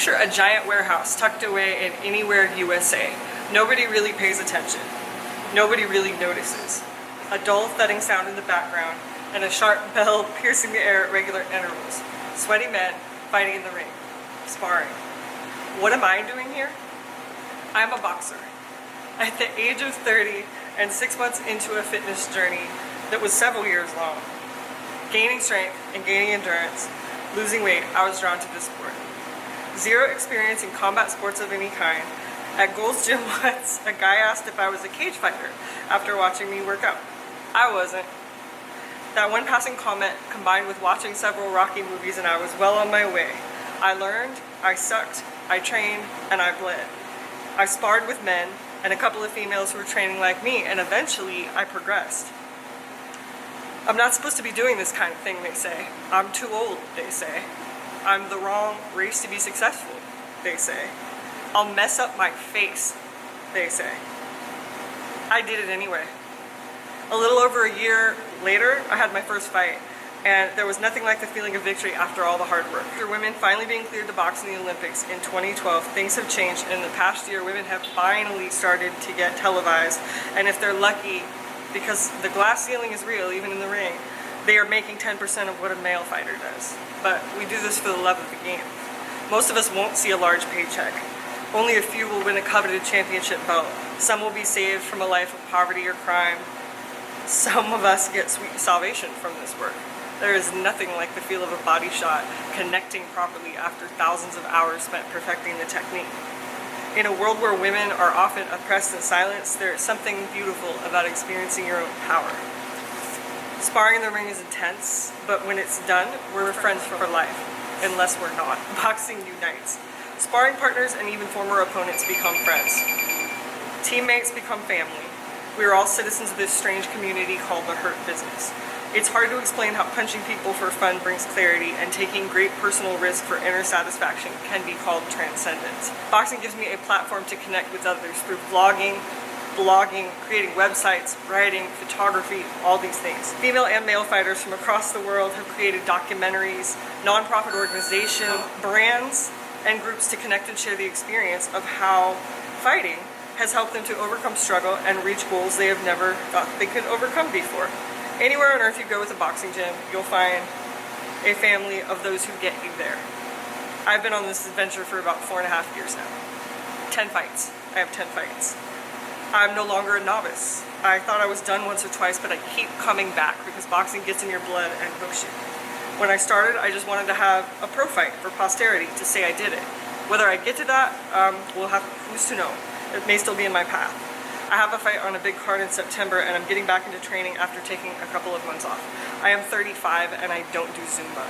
Picture a giant warehouse tucked away in anywhere USA. Nobody really pays attention. Nobody really notices. A dull thudding sound in the background and a sharp bell piercing the air at regular intervals. Sweaty men fighting in the ring, sparring. What am I doing here? I'm a boxer. At the age of 30 and 6 months into a fitness journey that was several years long, gaining strength and gaining endurance, losing weight, I was drawn to this sport. Zero experience in combat sports of any kind. At Gold's Gym once, a guy asked if I was a cage fighter after watching me work out. I wasn't. That one passing comment combined with watching several Rocky movies and I was well on my way. I learned, I sucked, I trained, and I bled. I sparred with men and a couple of females who were training like me, and eventually I progressed. I'm not supposed to be doing this kind of thing, they say. I'm too old, they say. I'm the wrong race to be successful, they say. I'll mess up my face, they say. I did it anyway. A little over a year later, I had my first fight, and there was nothing like the feeling of victory after all the hard work. After women finally being cleared to box in the Olympics in 2012, things have changed, and in the past year, women have finally started to get televised, and if they're lucky, because the glass ceiling is real, even in the ring, they are making 10% of what a male fighter does. But we do this for the love of the game. Most of us won't see a large paycheck. Only a few will win a coveted championship belt. Some will be saved from a life of poverty or crime. Some of us get sweet salvation from this work. There is nothing like the feel of a body shot connecting properly after thousands of hours spent perfecting the technique. In a world where women are often oppressed and silenced, there is something beautiful about experiencing your own power. Sparring in the ring is intense, but when it's done, we're friends for life, unless we're not. Boxing unites. Sparring partners and even former opponents become friends. Teammates become family. We are all citizens of this strange community called the hurt business. It's hard to explain how punching people for fun brings clarity, and taking great personal risk for inner satisfaction can be called transcendence. Boxing gives me a platform to connect with others through vlogging, blogging, creating websites, writing, photography, all these things. Female and male fighters from across the world have created documentaries, nonprofit organizations, brands, and groups to connect and share the experience of how fighting has helped them to overcome struggle and reach goals they have never thought they could overcome before. Anywhere on earth you go with a boxing gym, you'll find a family of those who get you there. I've been on this adventure for about 4.5 years now. 10 fights. I have 10 fights. I'm no longer a novice. I thought I was done once or twice, but I keep coming back because boxing gets in your blood and hooks you. When I started, I just wanted to have a pro fight for posterity to say I did it. Whether I get to that, who's to know? It may still be in my path. I have a fight on a big card in September, and I'm getting back into training after taking a couple of months off. I am 35 and I don't do Zumba.